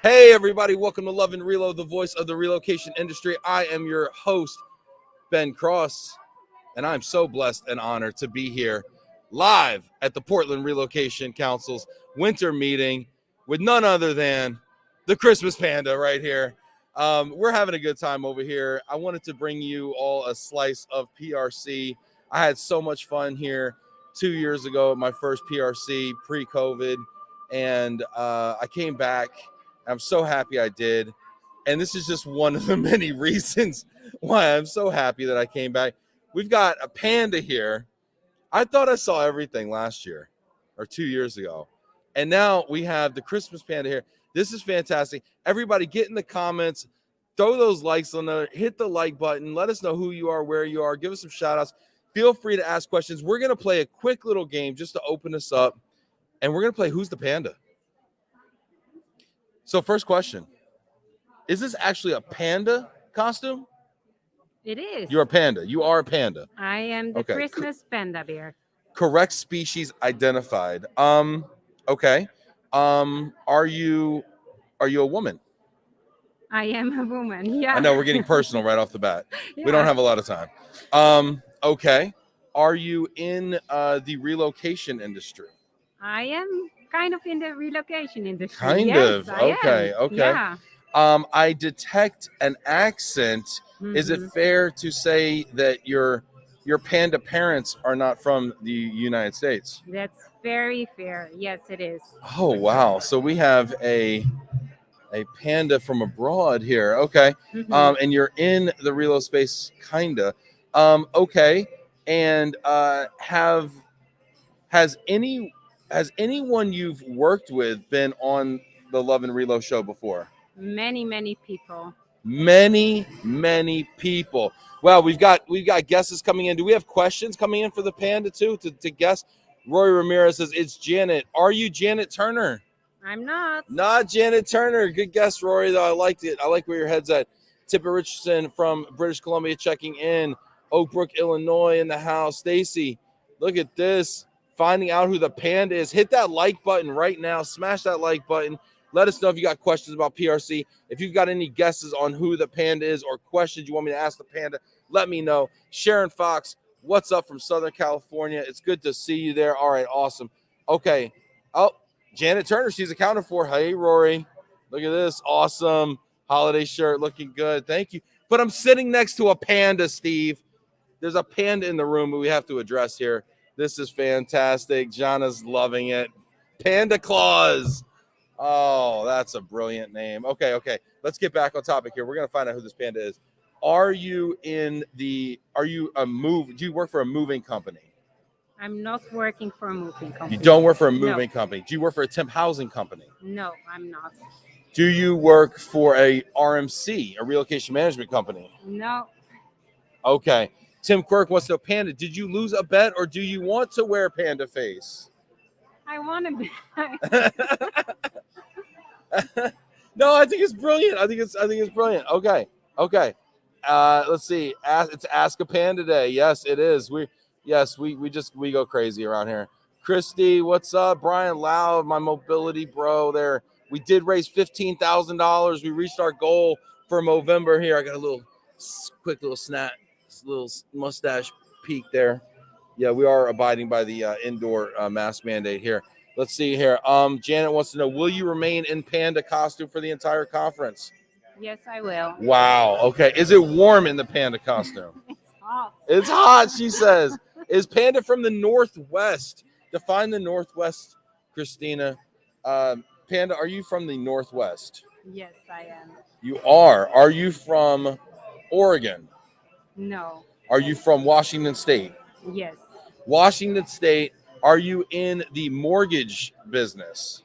Hey, everybody, welcome to Love and Relo, the voice of the relocation industry. I am your host, Ben Cross, and I'm so blessed and honored to be here live at the Portland Relocation Council's winter meeting with none other than the Christmas Panda right here. We're having a good time over here. I wanted to bring you all a slice of PRC. I had so much fun here 2 years ago at my first PRC pre-COVID, and I came back. I'm so happy I did. And this is just one of the many reasons why I'm so happy that I came back. We've got a panda here. I thought I saw everything last year or 2 years ago. And now we have the Christmas panda here. This is fantastic. Everybody get in the comments, throw those likes on there, hit the like button. Let us know who you are, where you are. Give us some shout outs. Feel free to ask questions. We're going to play a quick little game just to open us up. And we're going to play Who's the Panda? So first question, is this actually a panda costume? It is. You're a panda. You are a panda. I am the Okay. Christmas panda bear. Correct species identified. Okay. Are you a woman? I am a woman. Yeah. I know we're getting personal right off the bat. Yeah. We don't have a lot of time. Okay. Are you in the relocation industry? I am kind of in the relocation industry. Kind yes, of. I am. Okay. Yeah. I detect an accent. Is it fair to say that your panda parents are not from the United States? That's very fair. Yes, it is. Oh wow! So we have a panda from abroad here. Okay. And you're in the relo space, kinda. Okay. And has anyone you've worked with been on the Love and Relo show before? Many people. Many people. Well, we've got guesses coming in. Do we have questions coming in for the panda too to guess? Roy Ramirez says it's Janet. Are you Janet Turner? I'm not. Not Janet Turner. Good guess, Rory, though. I liked it. I like where your head's at. Tipper Richardson from British Columbia checking in. Oak Brook, Illinois in the house. Stacy, look at this. Finding out who the panda is. Hit that like button right now. Smash that like button. Let us know if you got questions about PRC. If you've got any guesses on who the panda is or questions you want me to ask the panda, let me know. Sharon Fox, what's up from Southern California? It's good to see you there. All right, awesome. Okay. Oh, Janet Turner, she's accounted for. Hey, Rory. Look at this. Awesome holiday shirt. Looking good. Thank you. But I'm sitting next to a panda, Steve. There's a panda in the room that we have to address here. This is fantastic. Jana's loving it. Panda Claus. Oh, that's a brilliant name. Okay. Let's get back on topic here. We're going to find out who this panda is. Do you work for a moving company? I'm not working for a moving company. You don't work for a moving company. Do you work for a temp housing company? No, I'm not. Do you work for a RMC, a relocation management company? No. Okay. Tim Quirk wants to know, Panda, did you lose a bet or do you want to wear panda face? I want to be. No, I think it's brilliant. I think it's brilliant. Okay. Let's see. It's Ask a Panda Day. Yes, it is. We go crazy around here. Christy, what's up? Brian Loud, my mobility bro there. We did raise $15,000. We reached our goal for Movember here. I got a quick little snap, little mustache peek there. Yeah, we are abiding by the indoor mask mandate here. Let's see here. Janet wants to know, will you remain in panda costume for the entire conference? Yes, I will. Wow. Okay. Is it warm in the panda costume? It's hot. It's hot, she says. Is panda from the Northwest? Define the Northwest, Christina. Panda, are you from the Northwest? Yes, I am. You are. Are you from Oregon? No. Are you from Washington State? Yes. Washington State. Are you in the mortgage business?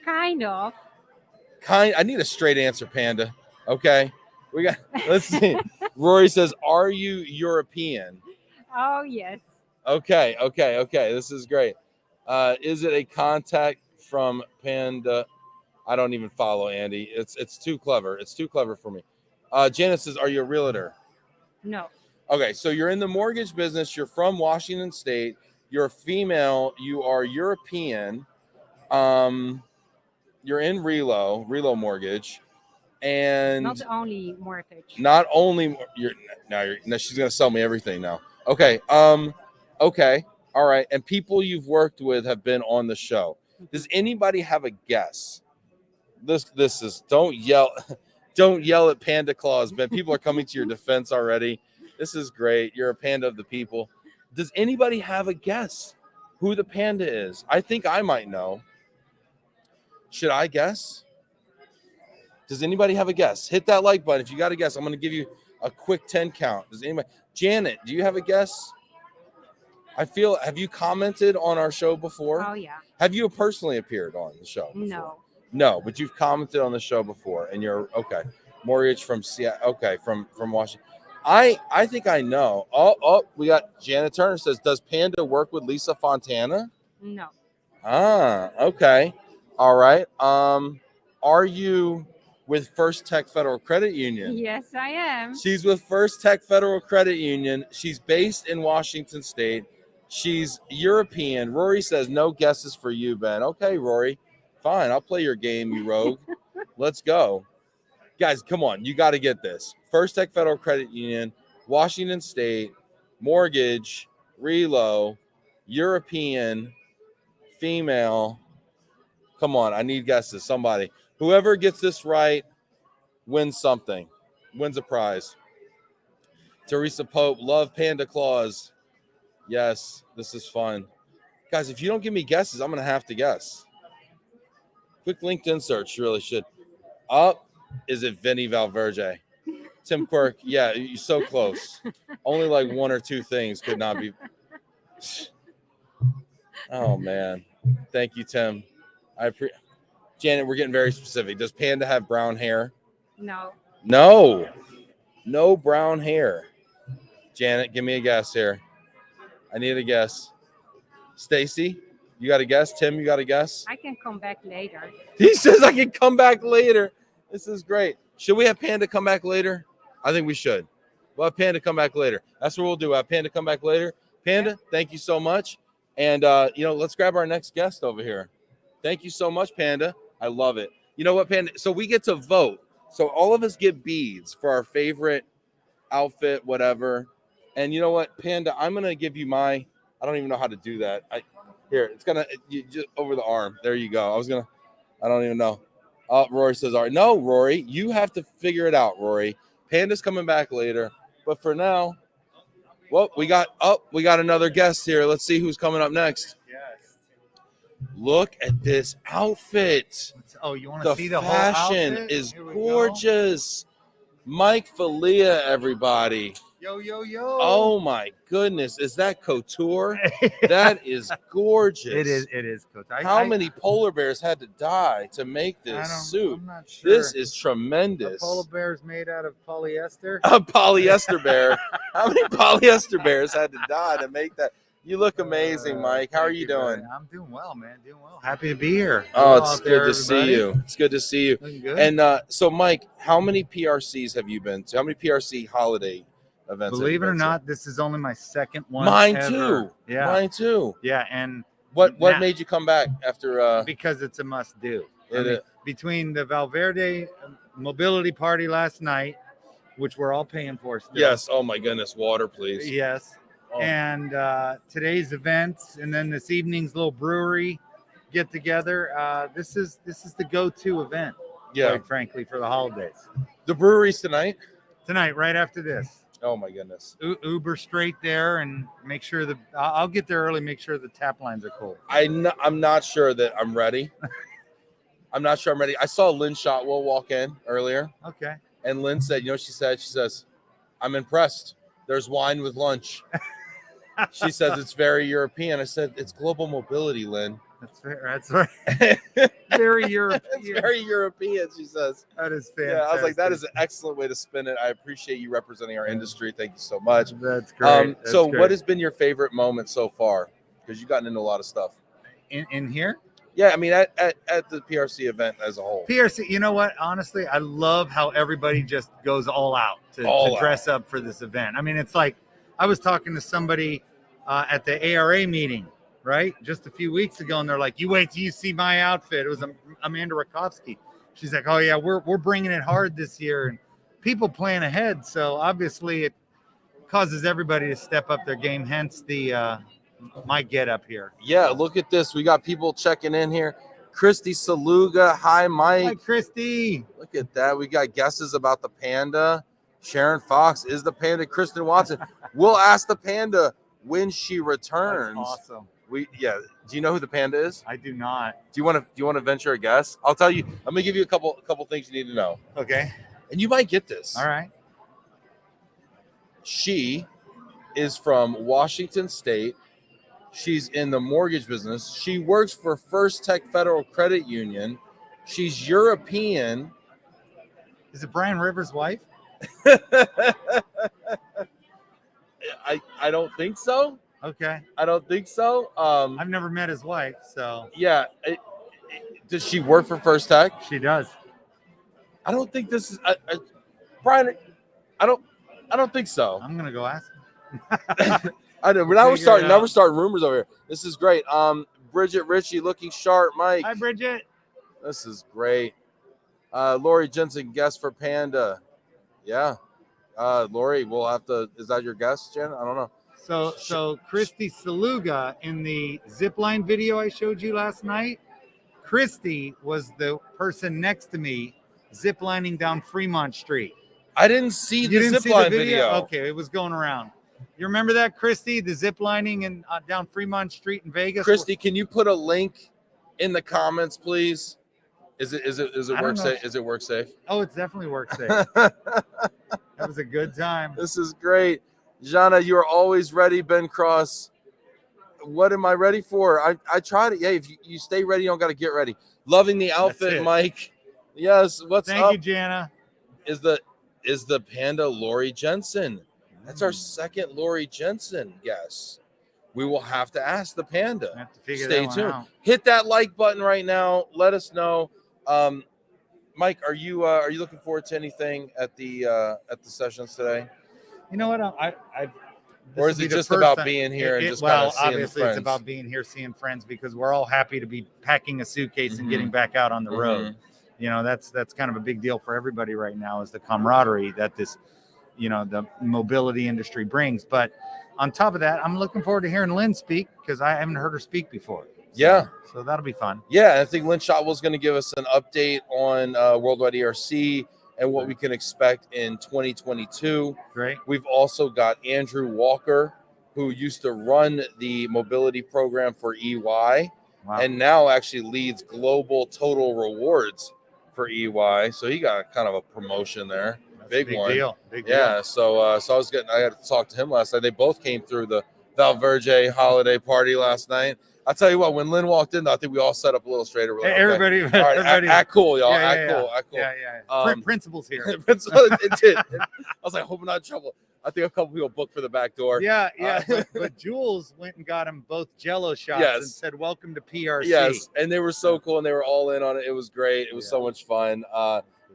Kind of. I need a straight answer, Panda. Okay. Let's see. Rory says, are you European? Oh, yes. Okay. This is great. Is it a contact from Panda? I don't even follow Andy. It's too clever. It's too clever for me. Janet says, are you a realtor? No. Okay, so you're in the mortgage business. You're from Washington State. You're female. You are European. You're in Relo Mortgage, and Not only mortgage. not only now she's gonna sell me everything now. Okay. Okay. All right. And people you've worked with have been on the show. Does anybody have a guess? This is don't yell at Panda Claus, Ben. People are coming to your defense already. This is great. You're a panda of the people. Does anybody have a guess who the panda is? I think I might know. Should I guess? Does anybody have a guess? Hit that like button if you got a guess. I'm going to give you a quick 10 count. Does anybody? Janet, do you have a guess? Have you commented on our show before? Oh, yeah. Have you personally appeared on the show before? No, but you've commented on the show before, and you're okay. Mortgage from Seattle. Okay, from Washington. I think I know. Oh, we got Janet Turner says, does Panda work with Lisa Fontana? No. Okay. All right. Are you with First Tech Federal Credit Union? Yes, I am. She's with First Tech Federal Credit Union. She's based in Washington State. She's European. Rory says, no guesses for you, Ben. Okay, Rory. Fine. I'll play your game, you rogue. Let's go. Guys, come on. You got to get this. First Tech Federal Credit Union, Washington State, mortgage, Relo, European, female. Come on. I need guesses. Somebody. Whoever gets this right wins something. Wins a prize. Teresa Pope, love Panda Claus. Yes, this is fun. Guys, if you don't give me guesses, I'm going to have to guess. Quick LinkedIn search. You really should. Is it Vinny Valverde? Tim Quirk. Yeah, you're so close. Only like one or two things could not be. Oh, man. Thank you, Tim. Janet, we're getting very specific. Does Panda have brown hair? No. No brown hair. Janet, give me a guess here. I need a guess. Stacy, you got a guess? Tim, you got a guess? I can come back later. He says I can come back later. This is great. Should we have Panda come back later? I think we should. We'll have Panda come back later. That's what we'll do. We'll have Panda come back later. Panda, thank you so much. And, let's grab our next guest over here. Thank you so much, Panda. I love it. You know what, Panda? So we get to vote. So all of us get beads for our favorite outfit, whatever. And you know what, Panda? I'm going to give you I don't even know how to do that. It's going to just over the arm. There you go. I don't even know. Oh, Rory says, all right. No, Rory, you have to figure it out, Rory. Panda's coming back later. But for now, well, we got another guest here. Let's see who's coming up next. Yes. Look at this outfit. Oh, you want to see the whole fashion outfit? is gorgeous. Mike Falia, everybody. Yo. Oh my goodness. Is that couture? That is gorgeous. It is couture. How many polar bears had to die to make this suit? I'm not sure. This is tremendous. A polar bear is made out of polyester. A polyester bear. How many polyester bears had to die to make that? You look amazing, Mike. How are you doing? I'm doing well, man. Doing well. Happy to be here. Oh, it's good to see you. It's good to see you. Good. And so, Mike, how many PRCs have you been to? How many PRC holiday events? Believe it or not, this is only my second one. Mine ever. too. Yeah. Mine too. Yeah, and what made you come back after? Because it's a must do. It between the Valverde mobility party last night, which we're all paying for still. Yes. Oh my goodness. Water, please. Yes. Oh. And today's events, and then this evening's little brewery get together. This is the go-to event. Yeah. Quite frankly, for the holidays. The brewery's tonight. Tonight, right after this. Oh my goodness. Uber straight there, and make sure I'll get there early. Make sure the tap lines are cold. I'm not sure that I'm ready. I'm not sure I'm ready. I saw Lynn Shotwell walk in earlier. Okay. And Lynn said, you know what she said? She says, I'm impressed. There's wine with lunch. She says it's very European. I said, it's global mobility, Lynn. That's fair. That's right. Very European. It's very European, she says. That is fantastic. Yeah, I was like, that is an excellent way to spin it. I appreciate you representing our industry. Thank you so much. That's great. So what has been your favorite moment so far? Because you've gotten into a lot of stuff. In here? Yeah, I mean, at the PRC event as a whole. PRC, you know what? Honestly, I love how everybody just goes all out to dress up for this event. I mean, it's like I was talking to somebody at the ARA meeting, right? Just a few weeks ago, and they're like, "You wait till you see my outfit." It was Amanda Rakowski. She's like, "Oh yeah, we're bringing it hard this year," and people plan ahead. So obviously, it causes everybody to step up their game. Hence the my get up here. Yeah, look at this. We got people checking in here. Christy Saluga, hi Mike. Hi, Christy. Look at that. We got guesses about the panda. Sharon Fox is the panda. Kristen Watson. We'll ask the panda when she returns. That's awesome. Do you know who the panda is? I do not. Do you want to venture a guess? I'll tell you. I'm gonna give you a couple things you need to know. Okay. And you might get this. All right. She is from Washington State. She's in the mortgage business. She works for First Tech Federal Credit Union. She's European. Is it Brian Rivers' wife? I don't think so. Okay. I don't think so. I've never met his wife, so Yeah. Does she work for First Tech? she does. I don't think this is Brian. I don't think so. I'm gonna go ask him. I know. Now we're Figure it out. starting rumors over here. This is great. Bridget Ritchie looking sharp. Mike. Hi, Bridget. This is great. Lori Jensen, guest for Panda. Yeah. Lori, we'll have to. Is that your guest, Jen? I don't know. So Christy Saluga in the zipline video I showed you last night, Christy was the person next to me ziplining down Fremont Street. I didn't see the didn't see zipline video. Okay, it was going around. You remember that, Christy? The ziplining in down Fremont Street in Vegas. Christy, can you put a link in the comments, please? Is it I work don't know. safe? Is it work safe? Oh, it's definitely work safe. That was a good time. This is great. Jana, you are always ready, Ben Cross. What am I ready for? I tried it. Yeah, if you stay ready, you don't got to get ready. Loving the outfit, Mike. Yes, what's up? Thank you, Jana. Is the panda Lori Jensen? That's our second Lori Jensen guess. We will have to ask the panda. I have to figure Stay that one tuned. out. Hit that like button right now. Let us know. Mike, are you looking forward to anything at the sessions today? You know what? Or is it just about being here and just kind of seeing obviously the it's friends? about being here, seeing friends, because we're all happy to be packing a suitcase and getting back out on the road. You know, that's kind of a big deal for everybody right now, is the camaraderie that this, the mobility industry brings. But on top of that, I'm looking forward to hearing Lynn speak, because I haven't heard her speak before. So that'll be fun. Yeah, I think Lynn Shotwell's going to give us an update on Worldwide ERC and what we can expect in 2022. Great. We've also got Andrew Walker, who used to run the mobility program for EY and now actually leads global total rewards for EY. So he got kind of a promotion there. Big one. Deal. Big deal. Yeah. So I had to talk to him last night. They both came through the Valverde holiday party last night. I'll tell you what, when Lynn walked in, I think we all set up a little straighter. Hey, everybody, all right, everybody. act cool, y'all. Yeah, act cool. Yeah. Principal's here. It did. I was like, hope I'm not in trouble. I think a couple people booked for the back door. Yeah. But Jules went and got him both Jello shots and said, "Welcome to PRC." Yes, and they were so cool, and they were all in on it. It was great. It was so much fun.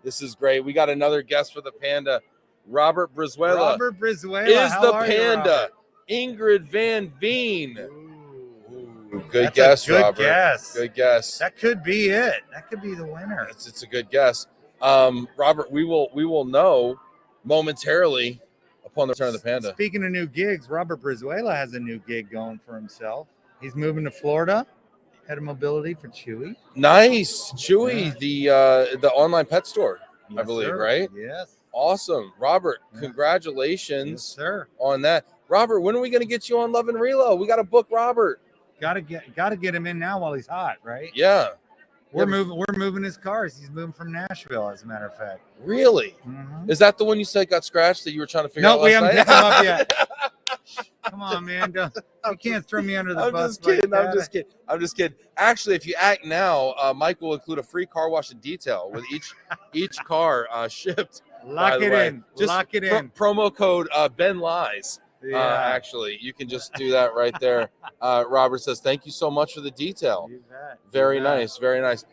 This is great. We got another guest for the panda. Robert Brizuela. Robert Brizuela is how the are you, panda. Robert? Ingrid Van Veen. Good That's guess, a good Robert. guess. Good guess. That could be it. That could be the winner. It's a good guess. Robert, we will know momentarily upon the return of the panda. Speaking of new gigs, Robert Brizuela has a new gig going for himself. He's moving to Florida, head of mobility for Chewy. Nice. Chewy, the online pet store, I believe, sir. right? Yes. Awesome. Robert, congratulations Yes, sir. on that. Robert, when are we going to get you on Love and Reload? We got to book Robert. Gotta get him in now while he's hot, right? Yeah. We're moving his cars. He's moving from Nashville, as a matter of fact. Really? Mm-hmm. Is that the one you said got scratched that you were trying to figure out? No, we haven't last picked him up night? yet. Come on, man. You can't throw me under the bus. I'm just kidding. Actually, if you act now, Mike will include a free car wash and detail with each car shipped. Lock it in. Lock it in. Promo code Ben Lies. Yeah. Actually, you can just do that right there. Robert says, thank you so much for the detail. You bet. Very nice. Very nice.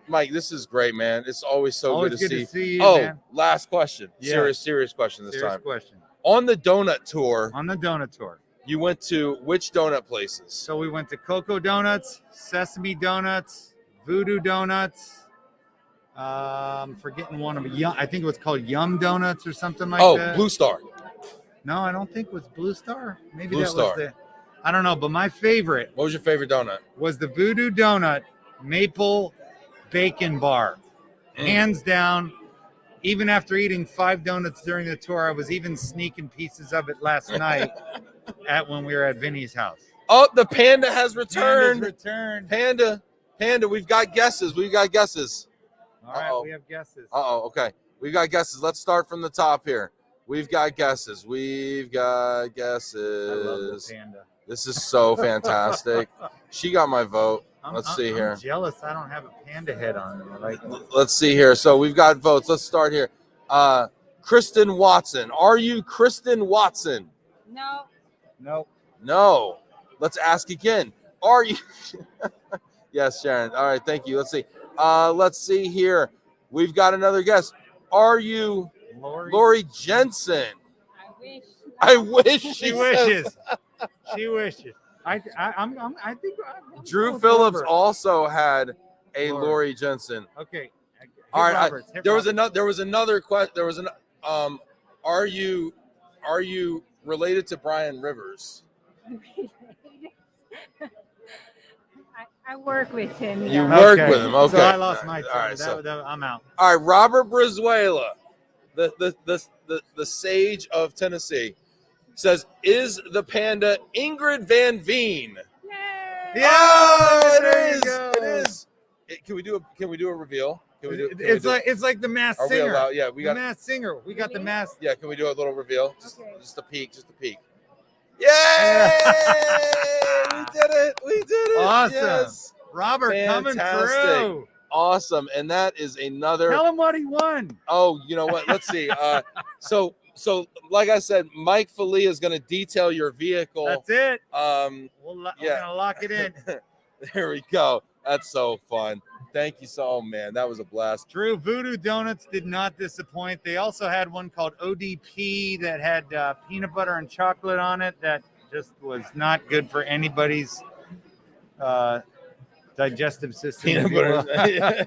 Mike, this is great, man. It's always good to see you, Oh, man. last question. Yeah. Serious question this Serious time. question. On the donut tour, You went to which donut places? So we went to Cocoa Donuts, Sesame Donuts, Voodoo Donuts. Forgetting one of them. I think it was called Yum Donuts or something like that. Blue Star. No, I don't think it was Blue Star. Maybe Blue that Star. was I don't know, but my favorite What was your favorite donut? was the Voodoo Donut Maple Bacon Bar. Hands down. Even after eating 5 donuts during the tour, I was even sneaking pieces of it last night when we were at Vinny's house. Oh, the panda has returned. Panda's returned. Panda, we've got guesses. All right, Uh-oh. we have guesses. Okay. We've got guesses. Let's start from the top here. We've got guesses. I love the panda. This is so fantastic. She got my vote. Let's see here. I'm jealous I don't have a panda head on me. Let's see here. So we've got votes. Let's start here. Kristen Watson. Are you Kristen Watson? No. Nope. No. Let's ask again. Are you? Yes, Sharon. All right. Thank you. Let's see. Let's see here. We've got another guess. Are you Lori Jensen? I wish. I wish She wishes. She wishes. I think Drew Phillips also had a Lori Jensen. Okay. All right. There was another question. There was are you related to Brian Rivers? I work with him. You yeah. work with him. Okay. So I lost my turn. All right. So I'm out. all right. Robert Brizuela, the sage of Tennessee, says, "Is the panda Ingrid Van Veen?" Yay! Yeah, Oh, there it you is. go. It is. Can we do a reveal? It's like the Masked Are we Singer. allowed? Yeah, we The got. Masked Singer. We got the Masked. Yeah, can we do a little reveal? Just a peek. Yay! We did it. Awesome. Yes. Robert coming Fantastic. through. Awesome. And that is another. Tell him what he won. Oh, you know what? Let's see. So like I said, Mike Falia is going to detail your vehicle. That's it. We're We're gonna lock it in. There we go. That's so fun. Thank you so, man. That was a blast. True, Voodoo Donuts did not disappoint. They also had one called ODP that had peanut butter and chocolate on it that just was not good for anybody's digestive system. Peanut butter.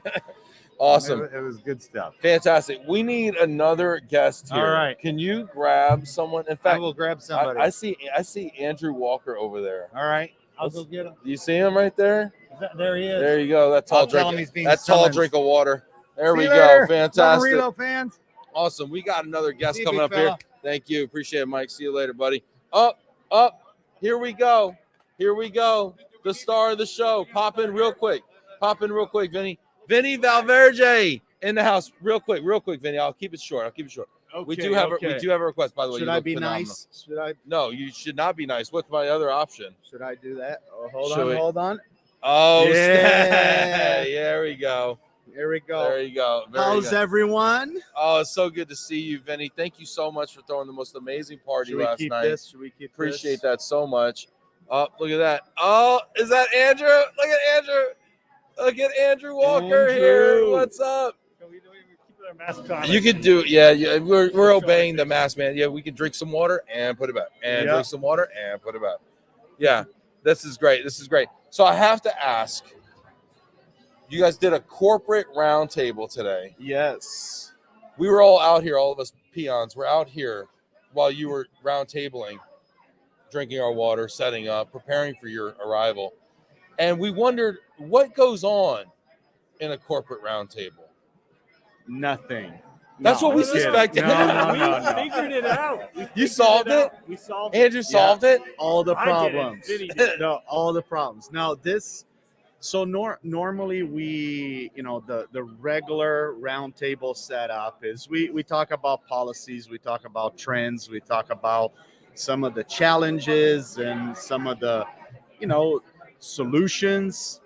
Awesome. It was good stuff. Fantastic. We need another guest here. All right. Can you grab someone? In I fact, will grab somebody. I see Andrew Walker over there. All right. I'll go get him. Do you see him right there? There he is. There you go. That tall I'll tell him drink. he's being That tall summoned. drink of water. There See we you go. later. Fantastic. Relo fans. Awesome. We got another guest See you, coming big up here. fella. Thank you. Appreciate it, Mike. See you later, buddy. Up. Here we go. The star of the show. Pop in real quick, Vinny. Vinny Valverde in the house. Real quick, Vinny. I'll keep it short. Okay, We do have a request, by the way. Should You I look be phenomenal. nice? Should I? No, you should not be nice. What's my other option? Should I do that? Oh, Should we- hold on. Oh, Yeah. there we go. Here we go. There you go. Very How's good. everyone? Oh, it's so good to see you, Vinny. Thank you so much for throwing the most amazing party Should we last keep night. this? Should we keep Appreciate this? that so much. Oh, look at that. Oh, is that Andrew? Look at Andrew. Look at Andrew Walker here. Andrew. What's up? We keep our mask on. You can do, yeah. We're obeying the mask, man. Yeah, we can drink some water and put it back, and Yep. drink some water and put it back. Yeah, this is great. So I have to ask, you guys did a corporate roundtable today. Yes. We were all out here, all of us peons were out here while you were roundtabling, drinking our water, setting up, preparing for your arrival. And we wondered what goes on in a corporate roundtable. Nothing. That's what we I'm kidding. suspected. No. figured it out. You solved it? We solved Andrew solved it? All the I didn't. problems. Vinny did. No, all the problems. Now this. So normally we, the regular roundtable setup is we talk about policies, we talk about trends, we talk about some of the challenges and some of the, solutions.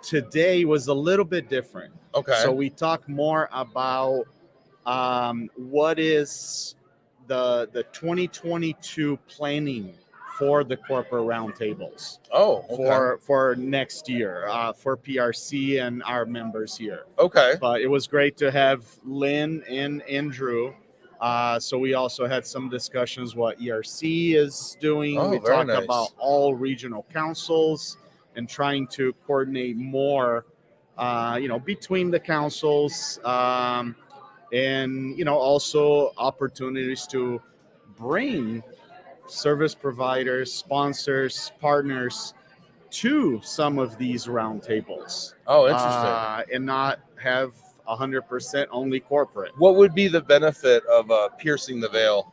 Today was a little bit different. Okay. So we talk more about what is the 2022 planning for the corporate roundtables for next year for PRC and our members here. Okay. But it was great to have Lynn and Andrew So we also had some discussions what ERC is doing. Oh, we very talked nice. about all regional councils and trying to coordinate more, between the councils, and also opportunities to bring service providers, sponsors, partners to some of these roundtables. Oh, interesting. And not have 100% only corporate. What would be the benefit of piercing the veil?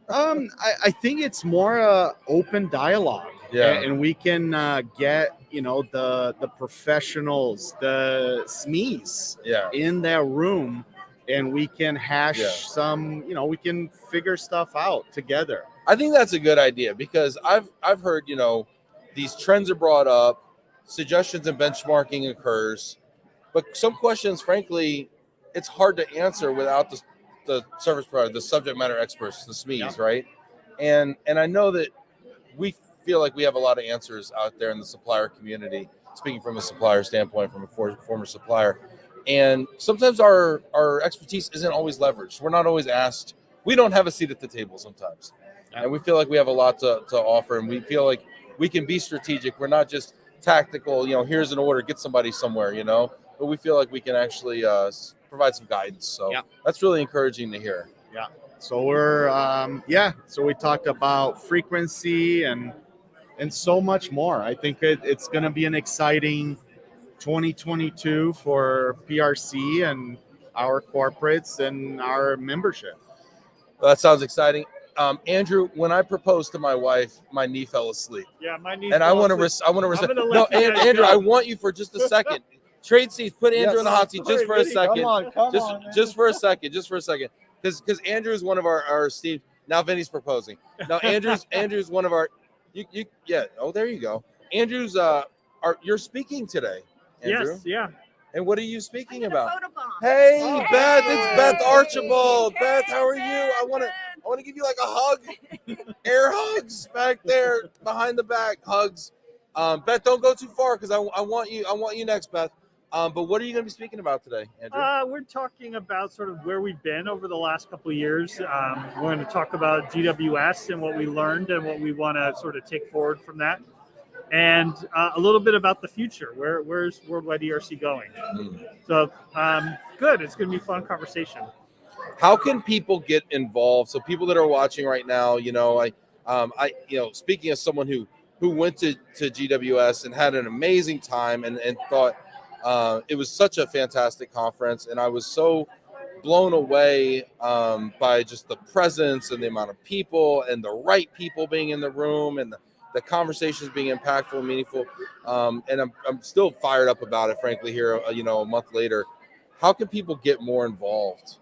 I think it's more open dialogue. Yeah. And we can get the professionals, the SMEs Yeah. in that room, and we can hash Yeah. some, we can figure stuff out together. I think that's a good idea because I've heard, these trends are brought up, suggestions and benchmarking occurs, but some questions, frankly, it's hard to answer without the service provider, the subject matter experts, the SMEs, right? And I know that we feel like we have a lot of answers out there in the supplier community, speaking from a supplier standpoint, from a former supplier. And sometimes our expertise isn't always leveraged. We're not always asked. We don't have a seat at the table sometimes. And we feel like we have a lot to offer, and we feel like we can be strategic. We're not just tactical, here's an order, get somebody somewhere, but we feel like we can actually provide some guidance. So that's really encouraging to hear. Yeah. So we're, so we talked about frequency and so much more. I think it's going to be an exciting 2022 for PRC and our corporates and our membership. Well, that sounds exciting. Andrew, when I proposed to my wife, my knee fell asleep. Yeah, my knee. And I want to No, Andrew, I want you for just a second. Trade seats. Put Andrew in the hot seat just for a second. Just for a second. Because Andrew is one of our esteemed. Now Vinny's proposing. Now Andrew's one of our. Yeah. Oh, there you go. Andrew's. You're speaking today, Andrew. Yes. Yeah. And what are you speaking about? Hey, Beth, it's Beth Archibald. Beth, how are you? I want to give you like a hug. Air hugs back there behind the back. Hugs. Beth, don't go too far because I want you next, Beth. But what are you going to be speaking about today, Andrew? We're talking about sort of where we've been over the last couple of years. We're going to talk about GWS and what we learned and what we want to sort of take forward from that. And a little bit about the future. Where's Worldwide ERC going? So good. It's going to be a fun conversation. How can people get involved? So people that are watching right now, speaking as someone who went to GWS and had an amazing time and thought it was such a fantastic conference, and I was so blown away by just the presence and the amount of people and the right people being in the room and the conversations being impactful and meaningful. And I'm still fired up about it, frankly, here, a month later. How can people get more involved?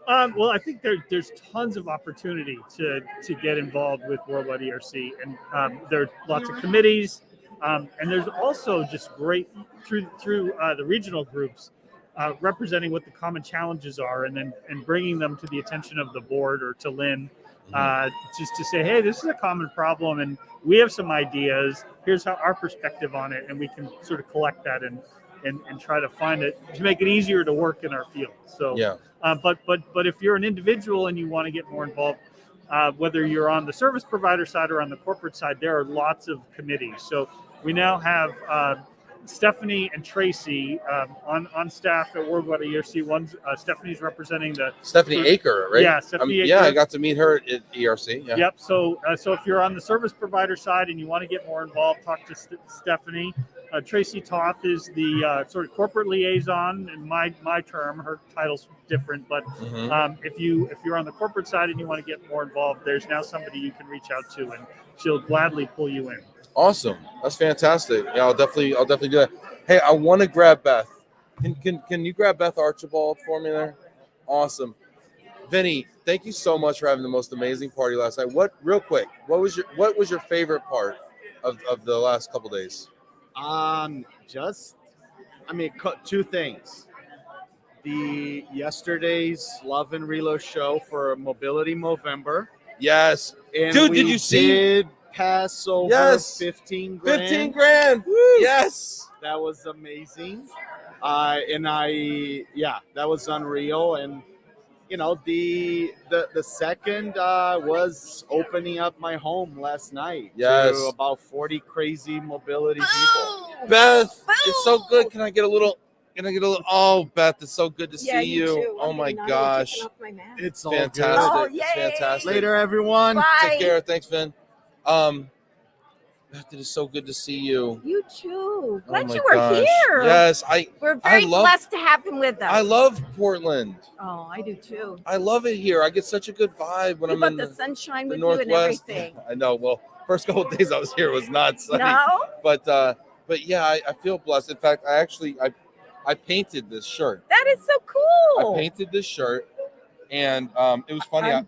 Well, I think there's tons of opportunity to get involved with Worldwide ERC, and there are lots of committees, and there's also just great through the regional groups representing what the common challenges are, and bringing them to the attention of the board or to Lynn, just to say, hey, this is a common problem, and we have some ideas. Here's our perspective on it, and we can sort of collect that and try to find it to make it easier to work in our field. So, but if you're an individual and you want to get more involved, whether you're on the service provider side or on the corporate side, there are lots of committees. So we now have Stephanie and Tracy on staff at Worldwide ERC. One's Stephanie's representing Stephanie Aker, right? Yeah, Stephanie Aker. Yeah, I got to meet her at ERC. Yeah. Yep. So if you're on the service provider side and you want to get more involved, talk to Stephanie. Tracy Toth is the sort of corporate liaison in my term. Her title's different, but if you're on the corporate side and you want to get more involved, there's now somebody you can reach out to, and she'll gladly pull you in. Awesome. That's fantastic. Yeah, I'll definitely do that. Hey, I want to grab Beth. Can you grab Beth Archibald for me there? Awesome. Vinny, thank you so much for having the most amazing party last night. What was your favorite part of the last couple days? Two things. The yesterday's LOVE+RELO show for Mobility Movember. Yes. And dude, did you see? Pass over 15 grand. 15 grand. Woo. Yes. That was amazing. That was unreal. And you know, the second was opening up my home last night Yes. to about 40 crazy mobility people. Beth, it's so good. Can I get a little? Oh, Beth, it's so good to Yeah, see you. too. Oh I'm my getting on and gosh, taking off my mask. It's all fantastic! good. Oh, It's yay. fantastic. Later, everyone. Bye. Take care. Thanks, Vin. Beth, it is so good to see you. You too. Oh Glad my you were gosh. here. Yes, We're very love- blessed to have him with us. I love Portland. Oh, I do too. I love it here. I get such a good vibe when You I'm brought in the sunshine the with you and Northwest. everything. I know. Well, first couple of days I was here was not sunny. No? But yeah, I feel blessed. In fact, I painted this shirt. That is so cool. I painted this shirt, and it was funny. I'm-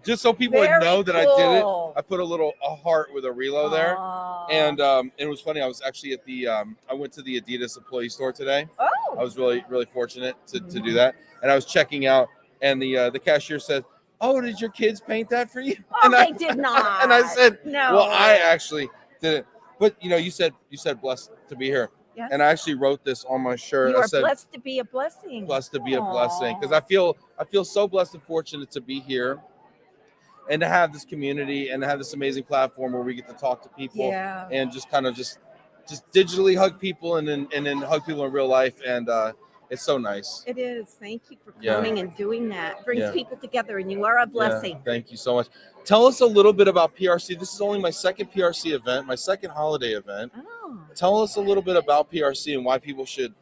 Just so people would Very know that I did it, cool. I put a heart with a relo there. Aw. And it was funny. I was actually at the I went to the Adidas employee store today. I Oh. was really fortunate to do that. And I was checking out, and the cashier said, "Oh, did your kids paint that for you?" Oh, and they did not. And I said, no. "Well, I actually did it." But you said blessed to be here, Yes. and I actually wrote this on my shirt. You I are said, blessed to be a blessing. "Blessed to be a Aw. blessing," because I feel so blessed and fortunate to be here, and to have this community and to have this amazing platform where we get to talk to people Yeah. and just kind of just digitally hug people and then hug people in real life, and it's so nice. It is. Thank you for Yeah. coming and doing that. It brings Yeah. people together, and you are a blessing. Yeah, thank you so much. Tell us a little bit about PRC. This is only my second PRC event, my second holiday event. Oh. Tell us a little bit about PRC and why people should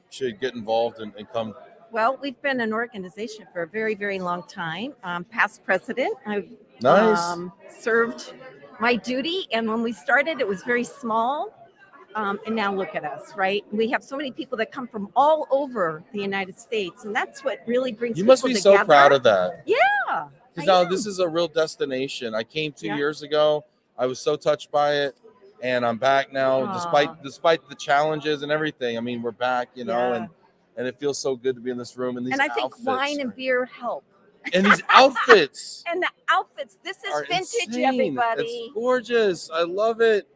get involved and come. Well, we've been an organization for a very, very long time. Past president, I've Nice. served my duty, and when we started, it was very small. And now look at us, right? We have so many people that come from all over the United States, and that's what really brings You people must be together. so proud of that. Yeah. Because I now am. this is a real destination. I came 2 Yeah. years ago. I was so touched by it, and I'm back now, Aw. despite the challenges and everything. I mean, we're back, Yeah. and it feels so good to be in this room. And these And I think outfits wine and beer help. and these outfits And the outfits, this is are vintage, insane. everybody. It's gorgeous. I love it.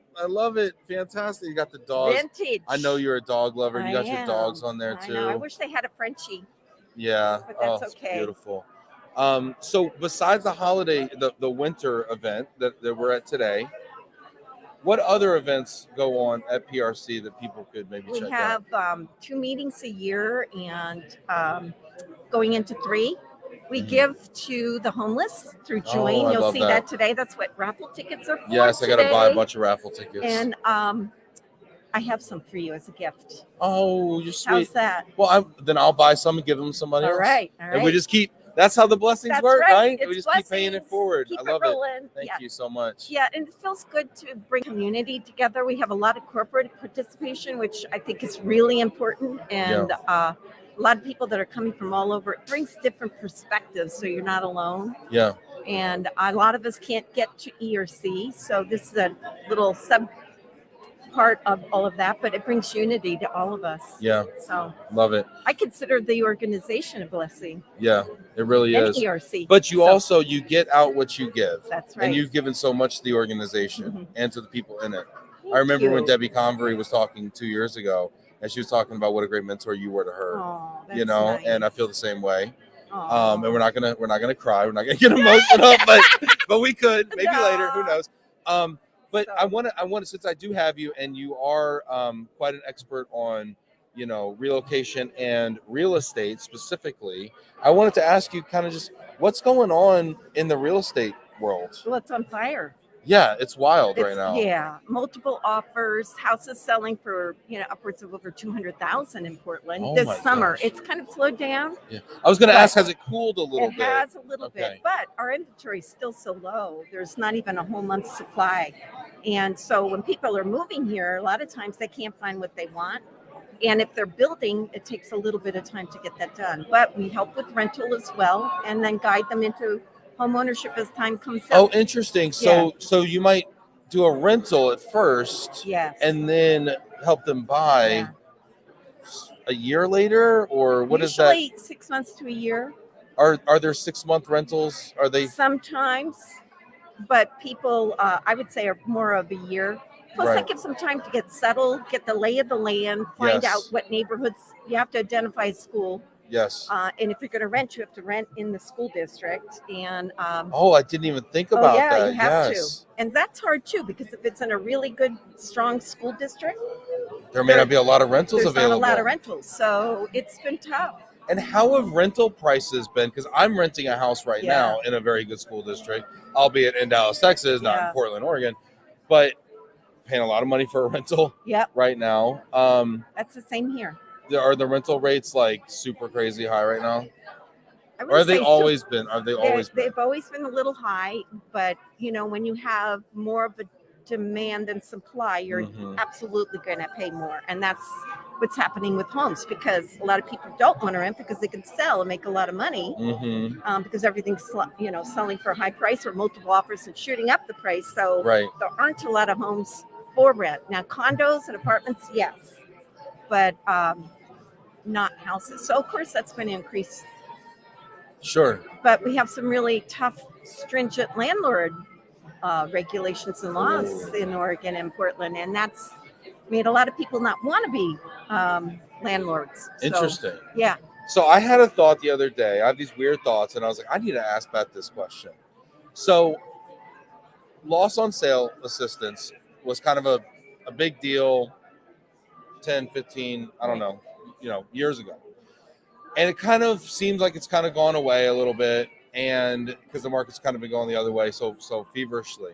Fantastic. You got the dogs. Vintage. I know you're a dog lover. You I got your am. dogs on there I too. know. I wish they had a Frenchie. Yeah. But that's it's okay. beautiful. So besides the holiday, the winter event that we're at today, what other events go on at PRC that people could maybe We check out? have 2 meetings a year, and going into 3. We Mhm. give to the homeless through Oh, Join. I You'll love see that. that today. That's what raffle tickets are for. Yes, I got to buy a today. bunch of raffle tickets. And I have some for you as a gift. Oh, you're sweet. How's that? Well, then I'll buy some and give them to somebody All else. right. All right. And we just keep. That's how the blessings That's work, right? It's We just keep paying it blessings. forward. Keep I love it it. rolling. Thank Yeah. you so much. Yeah, and it feels good to bring community together. We have a lot of corporate participation, which I think is really important. And a lot of people that are coming from all over. It brings different perspectives, so you're not alone. Yeah. And a lot of us can't get to ERC, so this is a little sub part of all of that, but it brings unity to all of us. Yeah. So Love it. I consider the organization a blessing. Yeah, it really And is. ERC. But you So also you get out what you give. That's right. And you've given so much to the organization Mhm. and to the people in it. Thank I remember when you. Debbie Convery was talking 2 years ago, and she was talking about what a great mentor you were to her. Oh, that's And I nice. feel the same way. Aw. And we're not gonna cry. We're not gonna get emotional, but we could maybe later. Who knows? But So- I want to since I do have you, and you are quite an expert on relocation and real estate specifically. I wanted to ask you kind of just what's going on in the real estate world. Well, it's on fire. Yeah, it's wild right It's- now. Yeah, multiple offers, houses selling for upwards of over 200,000 in Portland Oh this my summer. gosh. It's kind of slowed down. Yeah. I was going to But ask, has it cooled a little It bit? has a little Okay. bit, but our inventory is still so low. There's not even a whole month's supply. And so when people are moving here, a lot of times they can't find what they want. And if they're building, it takes a little bit of time to get that done. But we help with rental as well, and then guide them into home ownership as time comes Oh, up. interesting. So you might do a rental at first Yes. and then help them buy Yeah. a year later, or what is that? Usually 6 months to a year. Are there 6-month rentals? Are they Sometimes, but people, I would say, are more of a year. Plus, Right. that gives them time to get settled, get the lay of the land, find Yes. out what neighborhoods you have to identify a school. Yes. And if you're going to rent, you have to rent in the school district. And Oh, I didn't even think about yeah, that. you have Yes. to. And that's hard too, because if it's in a really good, strong school district, There may not be a lot of rentals there's available. not a lot of rentals. So it's been tough. And how have rental prices been? Because I'm renting a house right Yeah. now in a very good school district, albeit in Dallas, Texas, not in Yeah. Portland, Oregon, but paying a lot of money for a rental Yep. right now. That's the same here. Are the rental rates like super crazy high right now? I Or wouldn't have they say always been? Have they They're- always been? They've always been a little high, but you know, when you have more of a demand than supply, you're Mhm. absolutely going to pay more, and that's what's happening with homes, because a lot of people don't want to rent because they can sell and make a lot of money, Mm-hmm. because everything's selling for a high price or multiple offers and shooting up the price. So Right. there aren't a lot of homes for rent now. Condos and apartments, yes, but not houses. So of course that's going to increase. Sure. But we have some really tough, stringent landlord regulations and laws in Oregon and Portland, and that's made a lot of people not want to be landlords. So, Interesting. yeah. So I had a thought the other day. I have these weird thoughts, and I was like, I need to ask Beth this question. So loss on sale assistance was kind of a big deal 10, 15, I don't know, years ago. And it kind of seems like it's kind of gone away a little bit, and because the market's kind of been going the other way so feverishly.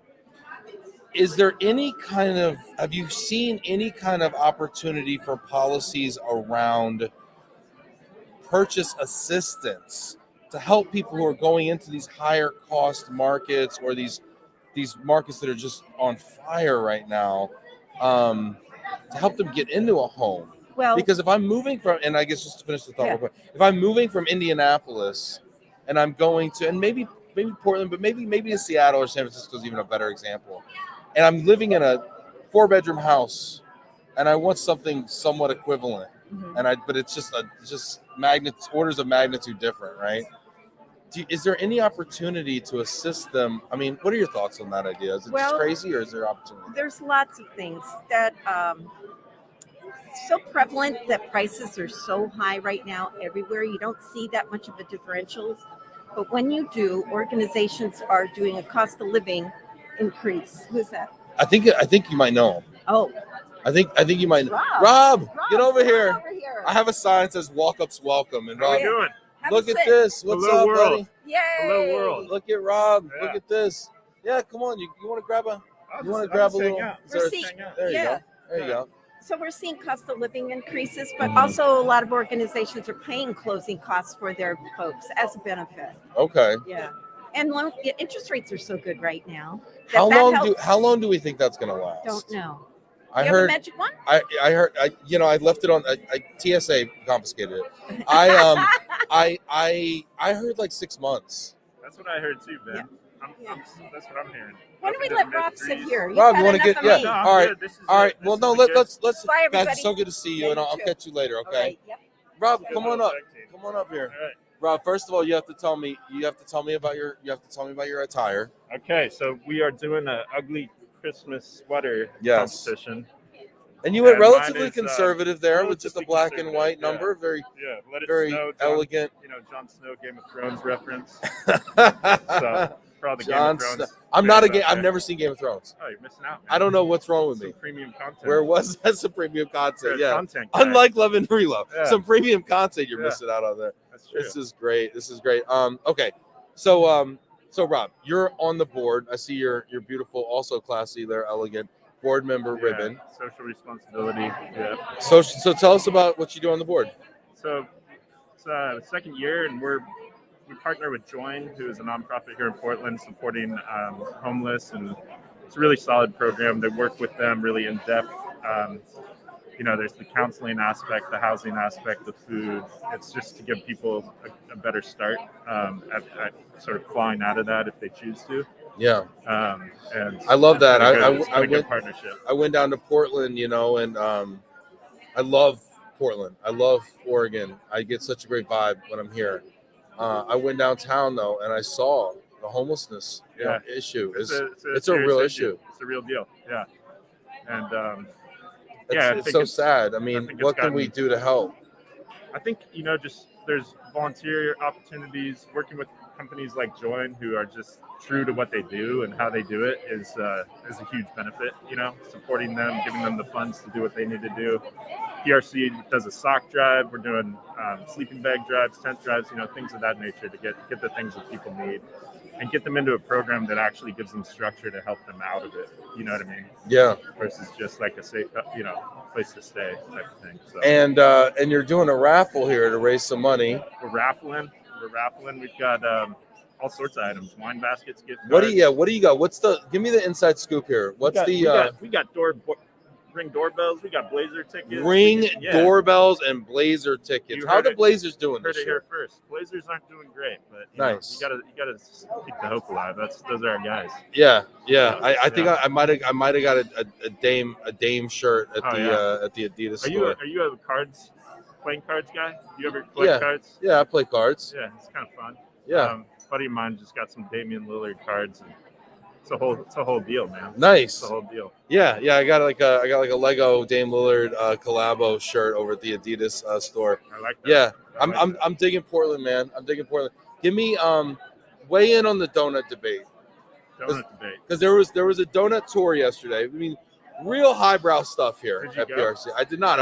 Is there have you seen any kind of opportunity for policies around purchase assistance to help people who are going into these higher cost markets or these markets that are just on fire right now, to help them get into a home? Well, Because if I'm moving from, and I guess just to finish the thought Yeah. real quick, if I'm moving from Indianapolis and I'm going to, and maybe Portland, but maybe Seattle or San Francisco is even a better example, and I'm living in a 4-bedroom house and I want something somewhat equivalent, mhm. but it's just orders of magnitude different, right? Is there any opportunity to assist them? I mean, what are your thoughts on that idea? Is it just Well, crazy, or is there opportunity? There's lots of things that so prevalent that prices are so high right now everywhere. You don't see that much of a differential, but when you do, organizations are doing a cost of living increase. Who's that? I think you might know him. Oh, I think you might. Rob. Rob, get over come here. on over here. I have a sign that says "Walk-ups welcome," and How Rob, you doing? Have a look at sit. this. What's Hello, up, world. buddy? Yay! Hello, world. Look at Rob. Yeah. Look at this. Yeah, come on. You want to grab a? I'll You want to just- grab I'll a just hang little? out. Is there a- We're seeing- There you yeah. go. There you go. So we're seeing cost of living increases, but Mhm. also a lot of organizations are paying closing costs for their folks as a benefit. Okay. Yeah. And interest rates are so good right now. How that long helps. how long do we think that's going to last? Don't know. I you have a heard. magic one? I heard. I left it on. TSA confiscated it. I heard like 6 months. That's what I heard too, Ben. Yeah. That's what I'm hearing. Why don't we let Rob sit here? Rob, You've you want to had get? enough of Yeah. me. I'm All right. good. This is All right. it. Well, This no. is good. Let's. Bye, Beth, everybody. it's so good to see you, Yeah, and you I'll too. catch you later. All Okay. right, yep. Rob, Good come little on up. tag team. Come on up here. All right. Rob, first of all, you have to tell me about your attire. Okay, so we are doing an ugly Christmas sweater Yes. competition. And you went Yeah, mine relatively is, conservative there with just a relatively black and conservative, white yeah. number. Very, Yeah, let it very snow. elegant. Jon Snow, Game of Thrones reference. So for all the Game John of Thrones. I'm not a fans game. out I've there. never seen Game of Thrones. Oh, you're missing out, man. I don't know what's wrong with Some me. premium content. Where was that? Some premium content? Good Yeah. content, guy. Unlike Love and Reload, Yeah. some premium content you're Yeah. missing out on there. That's true. This is great. Okay. So Rob, you're on the board. I see your beautiful, also classy there, elegant board member ribbon. Social responsibility. Yeah. So tell us about what you do on the board. So it's the second year, and we partner with Join, who is a nonprofit here in Portland supporting homeless, and it's a really solid program. They work with them really in depth. There's the counseling aspect, the housing aspect, the food. It's just to give people a better start at sort of clawing out of that if they choose to. Yeah. And I love that. It's been a good partnership. I went down to Portland, and I love Portland. I love Oregon. I get such a great vibe when I'm here. I went downtown though, and I saw the homelessness issue. It's a serious real issue. It's a real deal. Yeah. And It's so sad. I I mean, think it's what can we do to help? I think just there's volunteer opportunities. Working with companies like Join, who are just true to what they do and how they do it, is a huge benefit. Supporting them, giving them the funds to do what they need to do. PRC does a sock drive. We're doing sleeping bag drives, tent drives, things of that nature to get the things that people need and get them into a program that actually gives them structure to help them out of it. You know what I mean? Yeah. Versus just like a safe, place to stay type of thing. So. And you're doing a raffle here to raise some money. We're raffling. We've got all sorts of items, wine baskets, gift cards. What do you got? Give me the inside scoop here. We got Ring doorbells. We got Blazer tickets. Doorbells and Blazer tickets. How are the Blazers doing this year? Heard it here first. Blazers aren't doing great, but nice. You gotta keep the hope alive. Those are our guys. Yeah. I think I might have got a Dame shirt at the Adidas store. Are you a playing cards guy? Do you ever collect cards? Yeah, I play cards. Yeah, it's kind of fun. Yeah. Buddy of mine just got some Damian Lillard cards. And it's a whole deal, man. Nice. It's a whole deal. Yeah. I got like a Lego Dame Lillard collabo shirt over at the Adidas store. I like that. Yeah. I'm digging Portland, man. I'm digging Portland. Give me weigh in on the donut debate. Because there was a donut tour yesterday. I mean, real highbrow stuff here at PRC. I did not.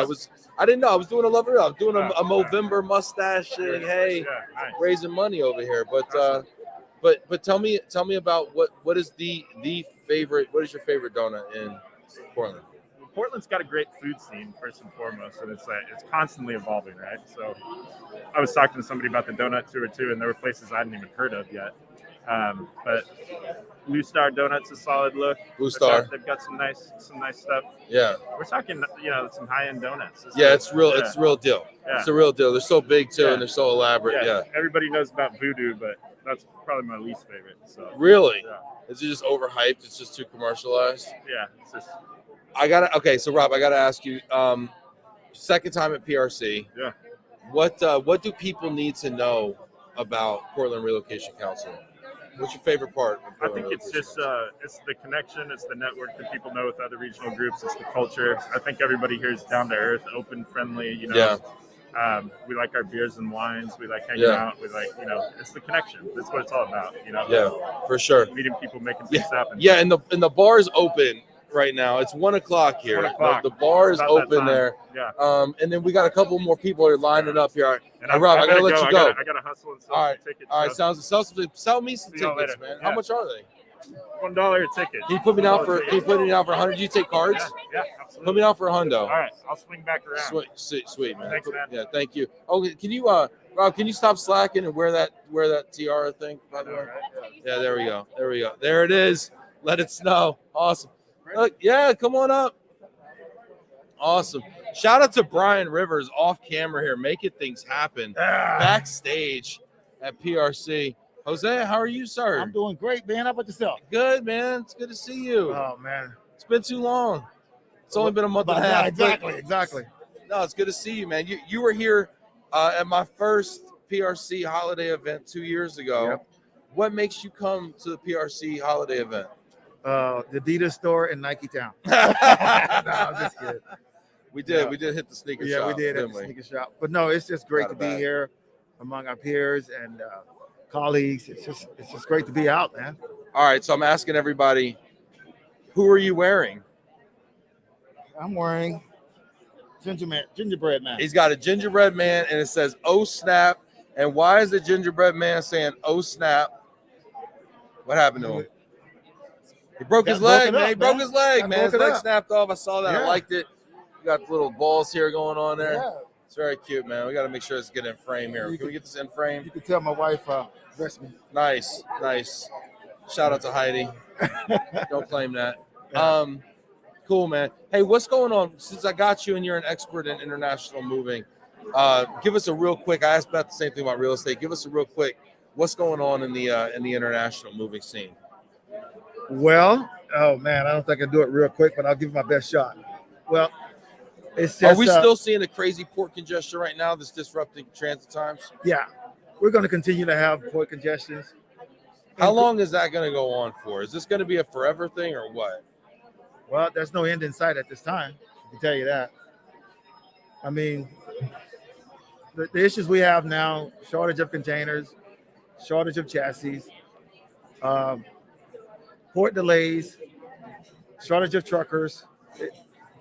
I didn't know. I was doing a love it. I was doing a Movember mustache thing. Hey, nice. Raising money over here. But tell me about what is the favorite? What is your favorite donut in Portland? Portland's got a great food scene first and foremost, and it's constantly evolving, right? So I was talking to somebody about the donut tour too, and there were places I hadn't even heard of yet. But Blue Star Donuts a solid look. Blue Star. They've got some nice stuff. Yeah. We're talking, some high-end donuts. It's real. Yeah. It's a real deal. Yeah. It's a real deal. They're so big too, and they're so elaborate. Yeah. Everybody knows about Voodoo, but that's probably my least favorite. So. Really? Yeah. Is it just overhyped? It's just too commercialized? Yeah. It's just. So Rob, I gotta ask you. Second time at PRC. Yeah. What do people need to know about Portland Relocation Council? What's your favorite part? I think it's just it's the connection, it's the network that people know with other regional groups, it's the culture. I think everybody here is down to earth, open, friendly. Yeah. We like our beers and wines. We like hanging out. We like, it's the connection. That's what it's all about. Yeah, for sure. Meeting people, making things happen. Yeah, and the bar is open right now. It's 1 o'clock here. 1 o'clock. The bar is open there. Yeah. And then we got a couple more people here lining up here. And Rob, I gotta let you go. I gotta hustle and sell some tickets. All right, sell me some tickets, man. Yeah. How much are they? $1 a ticket. Can you put me down for 100? Do you take cards? Yeah, absolutely. Put me down for $100. All right, I'll swing back around. Sweet, man. Thanks, man. Yeah, thank you. Oh, can you Rob, can you stop slacking and wear that tiara thing, by the way? Right? Yeah, there we go. There it is. Let it snow. Awesome. Look, yeah, come on up. Awesome. Shout out to Brian Rivers off camera here, making things happen backstage at PRC. Jose, how are you, sir? I'm doing great, man. How about yourself? Good, man. It's good to see you. Oh, man. It's been too long. It's only been a month and a half. Exactly. No, it's good to see you, man. You were here at my first PRC holiday event 2 years ago. Yep. What makes you come to the PRC holiday event? The Adidas store in Nike Town. No, I'm just kidding. We did hit the sneaker shop. Yeah, we did hit the sneaker shop. But no, it's just great to be here among our peers and colleagues. It's just great to be out, man. All right, so I'm asking everybody, who are you wearing? I'm wearing gingerbread man. He's got a gingerbread man, and it says "Oh snap!" And why is the gingerbread man saying "Oh snap"? What happened to him? He broke his leg, man. He broke his leg, man. His leg snapped off. I saw that. I liked it. You got little balls here going on there. Yeah. It's very cute, man. We got to make sure it's getting in frame here. Can we get this in frame? You can tell my wife dressed me. Nice. Shout out to Heidi. Don't claim that. Cool, man. Hey, what's going on? Since I got you and you're an expert in international moving, give us a real quick. I asked about the same thing about real estate. Give us a real quick. What's going on in the international moving scene? Well, oh man, I don't think I can do it real quick, but I'll give it my best shot. Well, it's just. Are we still seeing a crazy port congestion right now that's disrupting transit times? Yeah, we're going to continue to have port congestions. How long is that going to go on for? Is this going to be a forever thing or what? Well, there's no end in sight at this time. I can tell you that. I mean, the issues we have now: shortage of containers, shortage of chassis, port delays, shortage of truckers.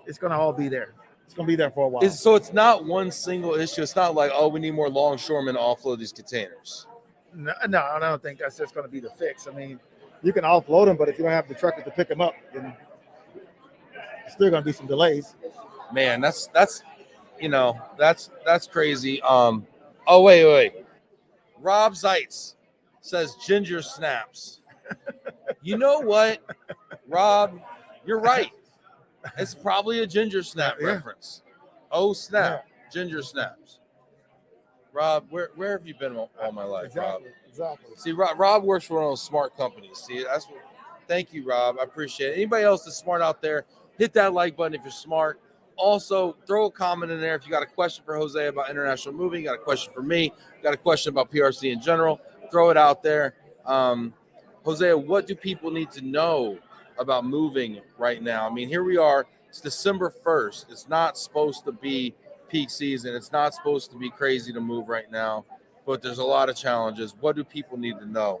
It's going to all be there. It's going to be there for a while. So it's not one single issue. It's not like, oh, we need more longshoremen to offload these containers. No, I don't think that's just going to be the fix. I mean, you can offload them, but if you don't have the truckers to pick them up, then there's still going to be some delays. Man, that's crazy. Oh wait. Rob Zeitz says ginger snaps. You know what, Rob? You're right. It's probably a ginger snap reference. Oh snap, ginger snaps. Rob, where have you been all my life, Exactly. Rob? Exactly. See, Rob works for one of those smart companies. See, that's what. Thank you, Rob. I appreciate it. Anybody else that's smart out there, hit that like button if you're smart. Also, throw a comment in there if you got a question for Jose about international moving, you got a question for me, you got a question about PRC in general, throw it out there. Jose, what do people need to know about moving right now? I mean, here we are. It's December 1st. It's not supposed to be peak season. It's not supposed to be crazy to move right now, but there's a lot of challenges. What do people need to know?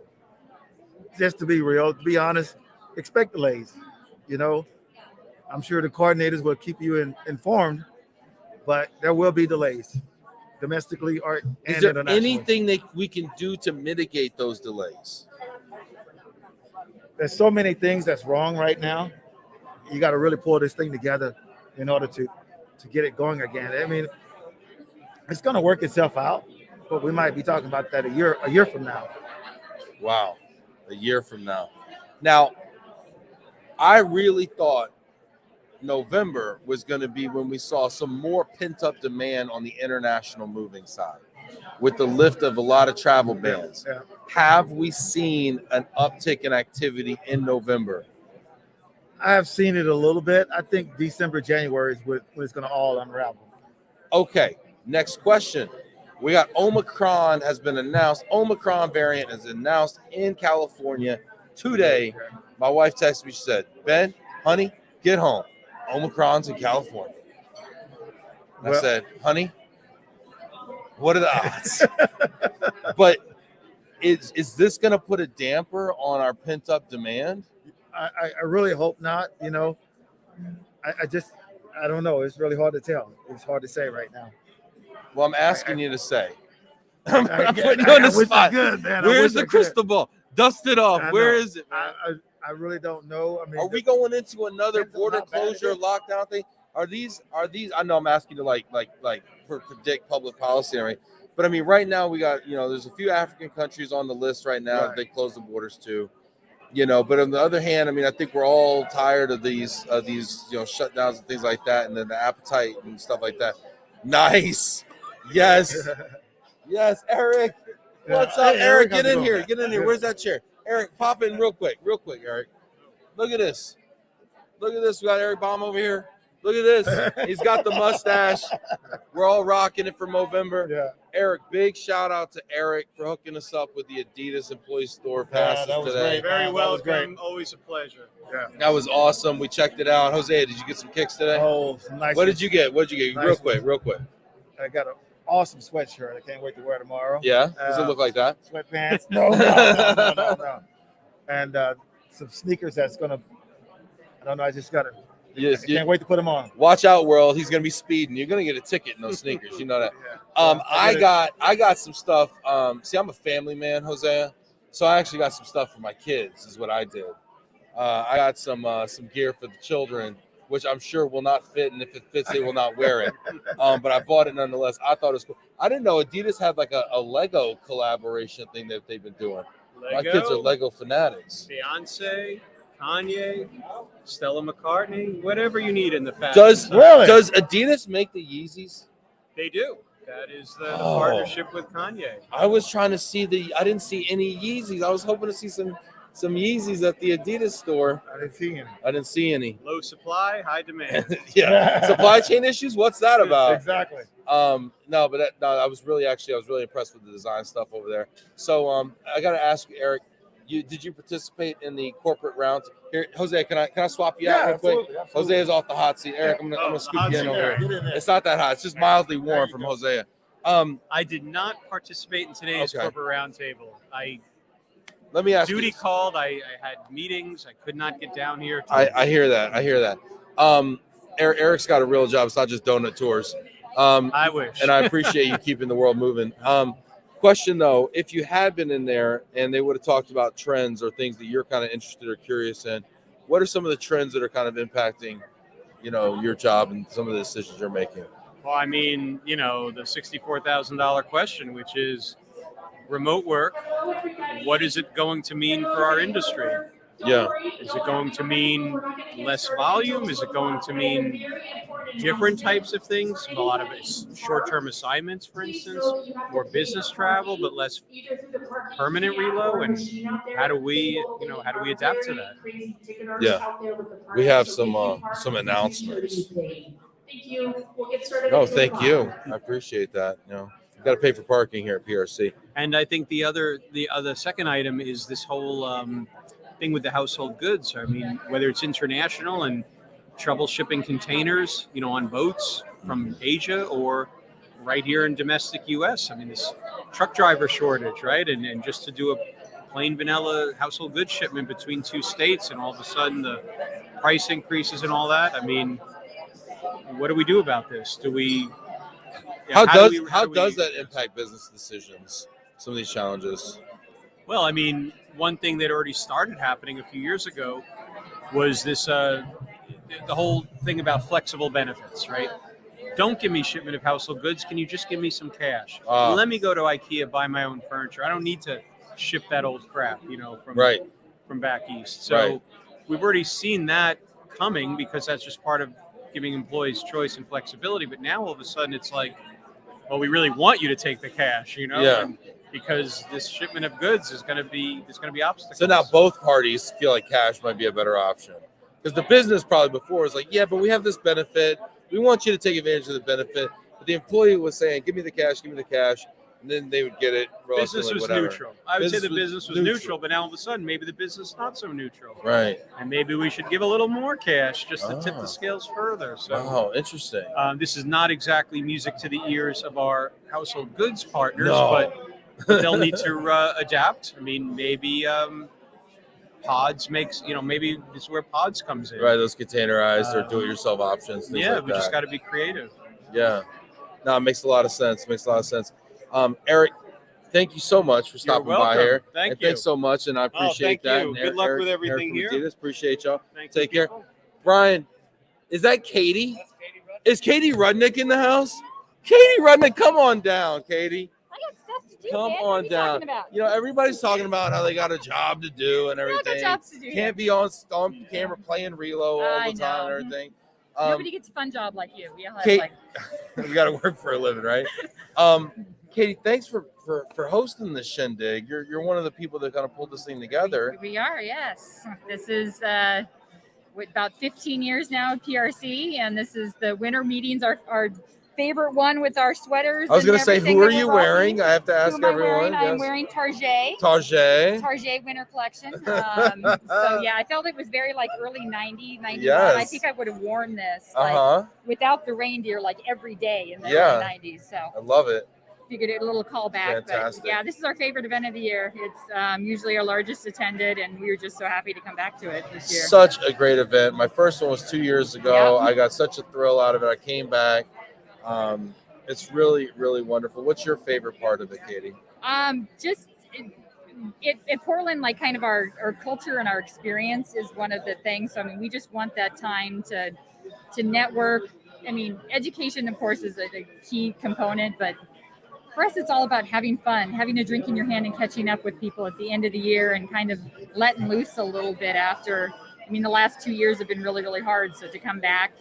Just to be real, to be honest, expect delays. You know, I'm sure the coordinators will keep you informed, but there will be delays domestically or and Is there internationally. anything that we can do to mitigate those delays? There's so many things that's wrong right now. You got to really pull this thing together in order to get it going again. I mean, it's going to work itself out, but we might be talking about that a year from now. Wow, a year from now. Now, I really thought November was going to be when we saw some more pent-up demand on the international moving side with the lift of a lot of travel bans. Yeah. Have we seen an uptick in activity in November? I have seen it a little bit. I think December, January is when it's going to all unravel. Okay, next question. We got Omicron has been announced. Omicron variant is announced in California today. My wife texted me, she said, Ben, honey, get home. Omicron's in California. And I said, honey, what are the odds? But is this going to put a damper on our pent-up demand? I really hope not. You know, I don't know. It's really hard to tell. It's hard to say right now. Well, I'm asking you to say. I'm putting you on the spot. Good, man. Where's the crystal ball? Dust it off. Where is it, man? I really don't know. I mean, are we going into another border closure lockdown thing? Are these? I know I'm asking you to like predict public policy, right? But I mean, right now we got, there's a few African countries on the list right now that they close the borders to, But on the other hand, I mean, I think we're all tired of these shutdowns and things like that, and then the appetite and stuff like that. Nice, yes, yes, Eric. What's up, Eric? Get in here. Where's that chair? Eric, pop in real quick, Eric. Look at this. We got Eric Baum over here. Look at this. He's got the mustache. We're all rocking it for November. Yeah. Eric, big shout out to Eric for hooking us up with the Adidas employee store passes today. Great. Very welcome. Great. Always a pleasure. Yeah. That was awesome. We checked it out. Jose, did you get some kicks today? Oh, some nice. What did you get? Nice Real quick. I got an awesome sweatshirt. I can't wait to wear tomorrow. Yeah? Does it look like that? Sweatpants? No. And some sneakers that's gonna. I don't know. I just gotta. Yes, can't wait to put them on. Watch out, world. He's gonna be speeding. You're gonna get a ticket in those sneakers. You know that. I got some stuff. See, I'm a family man, Hosea. So I actually got some stuff for my kids, is what I did. I got some gear for the children, which I'm sure will not fit, and if it fits, they will not wear it. But I bought it nonetheless. I thought it was cool. I didn't know Adidas had like a Lego collaboration thing that they've been doing. My kids are Lego fanatics. Beyonce, Kanye, Stella McCartney, whatever you need in the fashion. Does Adidas make the Yeezys? They do. That is the partnership with Kanye. I was trying to see I didn't see any Yeezys. I was hoping to see some Yeezys at the Adidas store. I didn't see any. I didn't see any. Low supply, high demand. Yeah. Supply chain issues? What's that about? Exactly. No, but I was really impressed with the design stuff over there. So I got to ask you, Eric, did you participate in the corporate round? Here, Jose, can I swap you out real quick? Absolutely. Jose is off the hot seat. Eric, I'm gonna scoop you in over here. Get in there. It's not that hot. It's just mildly warm from Jose. I did not participate in today's Okay. corporate roundtable. Let me ask Duty you. called. I had meetings. I could not get down here. I hear that. I hear that. Eric's got a real job. It's not just donut tours. I wish. And I appreciate you keeping the world moving. Question though, if you had been in there and they would have talked about trends or things that you're kind of interested or curious in, what are some of the trends that are kind of impacting, your job and some of the decisions you're making? Well, I mean, the $64,000 question, which is remote work. What is it going to mean for our industry? Yeah. Is it going to mean less volume? Is it going to mean different types of things? A lot of it's short-term assignments, for instance, more business travel, but less permanent relo. And how do we adapt to that? Yeah. We have some announcements. Thank you. We'll get started. No, thank you. I appreciate that. Got to pay for parking here at PRC. And I think the second item is this whole thing with the household goods. I mean, whether it's international and trouble shipping containers, on boats from Asia or right here in domestic U.S. I mean, this truck driver shortage, right? And just to do a plain vanilla household goods shipment between two states, and all of a sudden the price increases and all that. I mean, what do we do about this? Do we? How does that impact business decisions? Some of these challenges. Well, I mean, one thing that already started happening a few years ago was this the whole thing about flexible benefits, right? Don't give me shipment of household goods. Can you just give me some cash? Let me go to IKEA, buy my own furniture. I don't need to ship that old crap, from back east. So we've already seen that coming because that's just part of giving employees choice and flexibility. But now all of a sudden it's like, well, we really want you to take the cash, and because this shipment of goods is going to be obstacles. So now both parties feel like cash might be a better option, because the business probably before was like, yeah, but we have this benefit. We want you to take advantage of the benefit. But the employee was saying, give me the cash, and then they would get it. Business was whatever. neutral. I would say the business was neutral, but now all of a sudden maybe the business is not so neutral. Right. And maybe we should give a little more cash just to tip the scales further. So, interesting. This is not exactly music to the ears of our household goods partners, but they'll need to adapt. I mean, maybe pods makes, maybe this is where pods comes in. Right, those containerized or do-it-yourself options. We just got to be creative. Yeah. No, it makes a lot of sense. Eric, thank you so much for stopping by here. Thanks so much, and I appreciate that. You. And Good luck with everything here. Adidas, appreciate y'all. Take care. Brian, is that Katie? Is Katie Rudnick in the house? Katie Rudnick, come on down, Katie. I got stuff to do. Come man. on what are you down. talking about? Everybody's talking about how they got a job to do and everything. got jobs to do, Can't be on camera playing Relo all I the time know. and everything. Nobody gets a fun job like you. We all have Kate, like. we got to work for a living, right? Katie, thanks for hosting this shindig. You're one of the people that kind of pulled this thing together. We are, yes. This is about 15 years now at PRC, and this is the winter meetings. Our favorite one with our sweaters. I was going to say, who are you wearing? I have to ask everyone. I'm wearing Target. Target winter collection. So yeah, I felt it was very like early 90, 91. Yes. I think I would have worn this without the reindeer like every day in the early 90s. So I love it. Figured it a little callback. Fantastic. But yeah, this is our favorite event of the year. It's usually our largest attended, and we were just so happy to come back to it this year. Such a great event. My first one was 2 years ago. Yeah. I got such a thrill out of it. I came back. It's really, really wonderful. What's your favorite part of it, Katie? Just at Portland, like kind of our culture and our experience is one of the things. So I mean, we just want that time to network. I mean, education, of course, is a key component, but for us, it's all about having fun, having a drink in your hand and catching up with people at the end of the year and kind of letting loose a little bit after. I mean, the last 2 years have been really, really hard. So to come back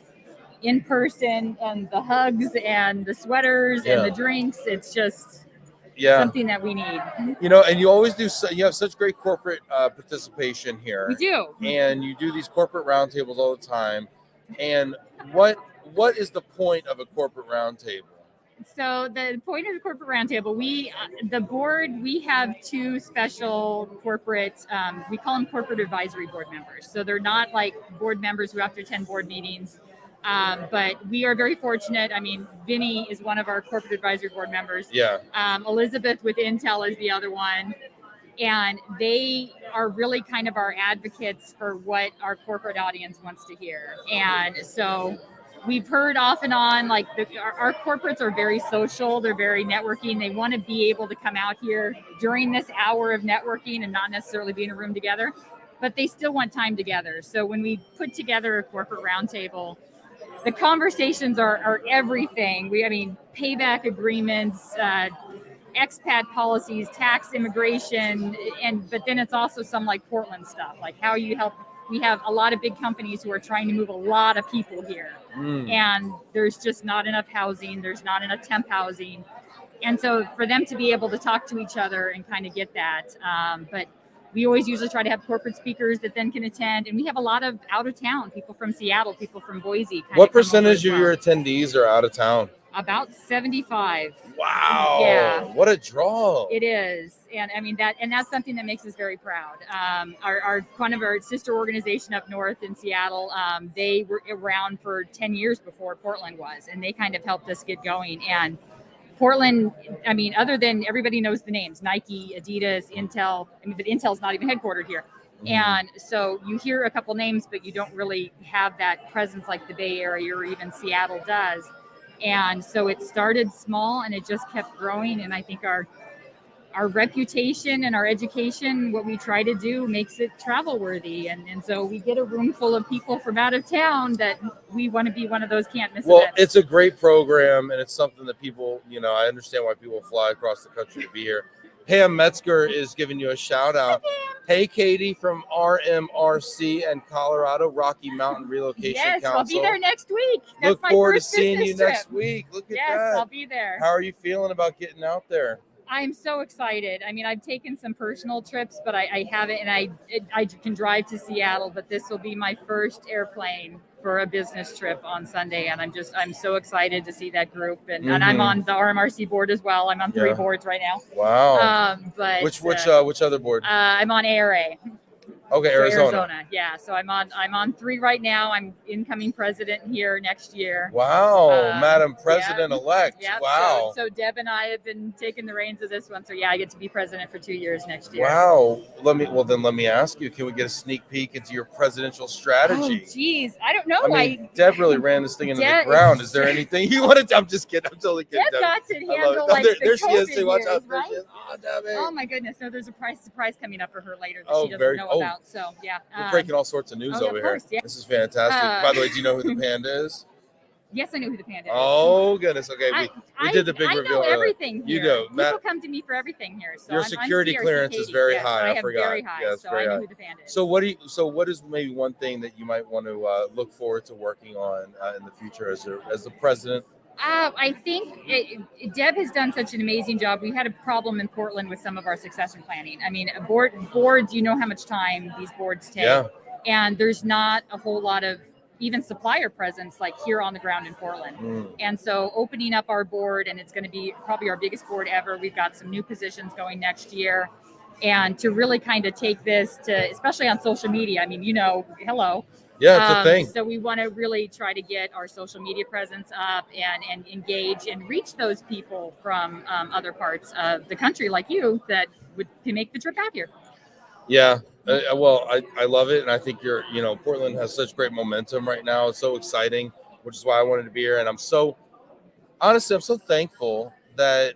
in person and the hugs and the sweaters and the drinks, it's just something that we need. And you always do. You have such great corporate participation here. We do. And you do these corporate roundtables all the time. And what is the point of a corporate roundtable? So the point of the corporate roundtable, the board, we have two special corporate, we call them corporate advisory board members. So they're not like board members who have to attend board meetings. But we are very fortunate. I mean, Vinny is one of our corporate advisory board members. Yeah. Elizabeth with Intel is the other one. And they are really kind of our advocates for what our corporate audience wants to hear. And so we've heard off and on, like our corporates are very social. They're very networking. They want to be able to come out here during this hour of networking and not necessarily be in a room together, but they still want time together. So when we put together a corporate roundtable, the conversations are everything. I mean, payback agreements, expat policies, tax, immigration, but then it's also some like Portland stuff, like how you help. We have a lot of big companies who are trying to move a lot of people here, and there's just not enough housing. There's not enough temp housing, and so for them to be able to talk to each other and kind of get that, but we always usually try to have corporate speakers that then can attend, and we have a lot of out of town people from Seattle, people from Boise. What percentage of your attendees are out of town? About 75. Wow. Yeah. What a draw. It is. And I mean, that's something that makes us very proud. One of our sister organization up north in Seattle, they were around for 10 years before Portland was, and they kind of helped us get going. And Portland, I mean, other than everybody knows the names, Nike, Adidas, Intel, I mean, but Intel's not even headquartered here. And so you hear a couple names, but you don't really have that presence like the Bay Area or even Seattle does. And so it started small and it just kept growing. And I think our reputation and our education, what we try to do makes it travel worthy. And so we get a room full of people from out of town that we want to be one of those can't miss events. It's a great program, and it's something that people, I understand why people fly across the country to be here. Pam Metzger is giving you a shout out. Hey, Katie from RMRC and Colorado Rocky Mountain Relocation Council. Yes, I'll be there next week. That's Look my forward to first seeing you business next trip. week. Look at that. Yes, I'll be there. How are you feeling about getting out there? I'm so excited. I mean, I've taken some personal trips, but I haven't, and I can drive to Seattle, but this will be my first airplane for a business trip on Sunday, and I'm so excited to see that group, and I'm on the RMRC board as well. I'm on 3 boards right now. Wow. But which other board? I'm on ARA. Okay, So Arizona. Yeah. So I'm on 3 right now. I'm incoming president here next year. Wow, Madam President-elect. Yeah. Wow. So Deb and I have been taking the reins of this one. So yeah, I get to be president for 2 years next year. Wow. Let me ask you, can we get a sneak peek into your presidential strategy? Oh, geez. I don't know. I mean, Deb really ran this thing into the ground. Is there anything you want to? I'm just kidding. I'm totally kidding. Deb got to handle there she is. COVID Watch years, out. There right? she is. Oh, Debbie. Oh my goodness. So there's a surprise coming up for her later that Oh, she doesn't know about. So yeah. We're breaking all sorts of news over of course, here. yeah. This is fantastic. By the way, do you know who the panda is? Yes, I know who the panda is. Oh goodness. Okay, we did the big I reveal. know everything here. You do. People come to me for everything here. So your I'm security CRC clearance is Katie. very Yes, high. I forgot. Very high. Yes, so very I know high. who the panda is. So what is maybe one thing that you might want to look forward to working on in the future as the president? I think Deb has done such an amazing job. We had a problem in Portland with some of our succession planning. I mean, boards, you know how much time these boards take. Yeah. And there's not a whole lot of even supplier presence like here on the ground in Portland. And so opening up our board, and it's going to be probably our biggest board ever. We've got some new positions going next year. And to really kind of take this to, especially on social media, I mean, hello. Yeah, it's a thing. So we want to really try to get our social media presence up and engage and reach those people from other parts of the country like you that can make the trip out here. Yeah. Well, I love it. And I think Portland has such great momentum right now. It's so exciting, which is why I wanted to be here. And I'm so thankful that,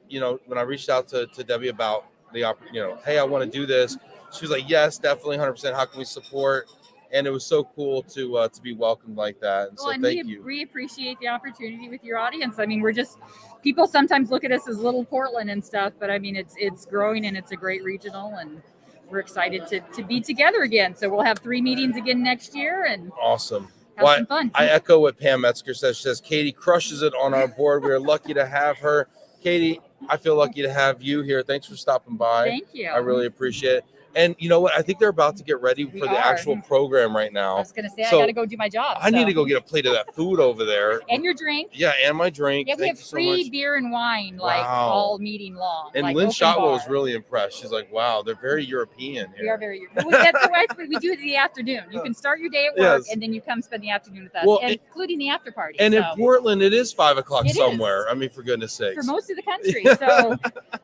when I reached out to Debbie about the opportunity, hey, I want to do this. She was like, yes, definitely 100%. How can we support? And it was so cool to be welcomed like that. And so thank you. We appreciate the opportunity with your audience. I mean, people sometimes look at us as little Portland and stuff, but I mean, it's growing and it's a great regional, and we're excited to be together again. So we'll have 3 meetings again next year, and awesome. Have some fun. I echo what Pam Metzger says. She says, Katie crushes it on our board. We are lucky to have her. Katie, I feel lucky to have you here. Thanks for stopping by. Thank you. I really appreciate it. And you know what? I think they're about to get ready We for the are. actual program right I now. was gonna say So, I gotta go do my job. I need so. to go get a plate of that food over there. And your drink. Yeah, and my drink. Yeah, we Thank have you so free much. beer and wine like Wow. all meeting long. And like Lynn open Shotwell was bar. really impressed. She's like, wow, they're very European here. We are very. That's why we do it in the afternoon. You can start your day at work Yes. and then you come spend the afternoon with us, Well, including the after party. And in so. Portland, it is 5 o'clock It is. somewhere. I mean, for goodness sakes. For most of the country. So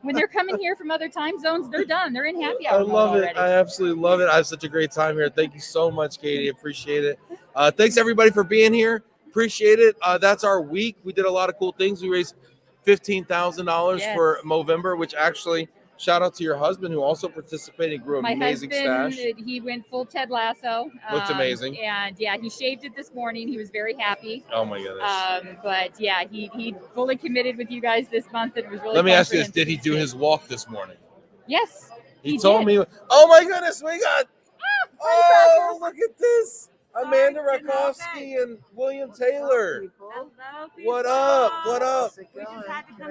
when they're coming here from other time zones, they're done. They're in happy I hour mode love it. already. I absolutely love it. I have such a great time here. Thank you so much, Katie. Appreciate it. Thanks everybody for being here. Appreciate it. That's our week. We did a lot of cool things. We raised $15,000 Yes. for Movember, which actually shout out to your husband who also participated and grew an My amazing husband, stash. he went full Ted Lasso. Looked amazing. And yeah, he shaved it this morning. He was very happy. Oh my goodness. But yeah, he fully committed with you guys this month. And it was really Let me fun ask for you this. him Did to he do shave. his walk this morning? Yes. He He told did. me, oh my goodness, we got, oh, look at this. Amanda Rakowski and William Taylor. What up? What up?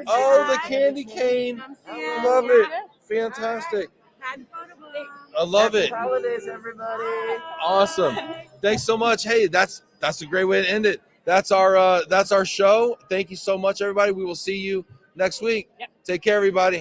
Oh, the candy cane. Love it. Fantastic. I love it. Holidays, everybody. Awesome. Thanks so much. Hey, that's a great way to end it. That's our show. Thank you so much, everybody. We will see you next week. Yep. Take care, everybody.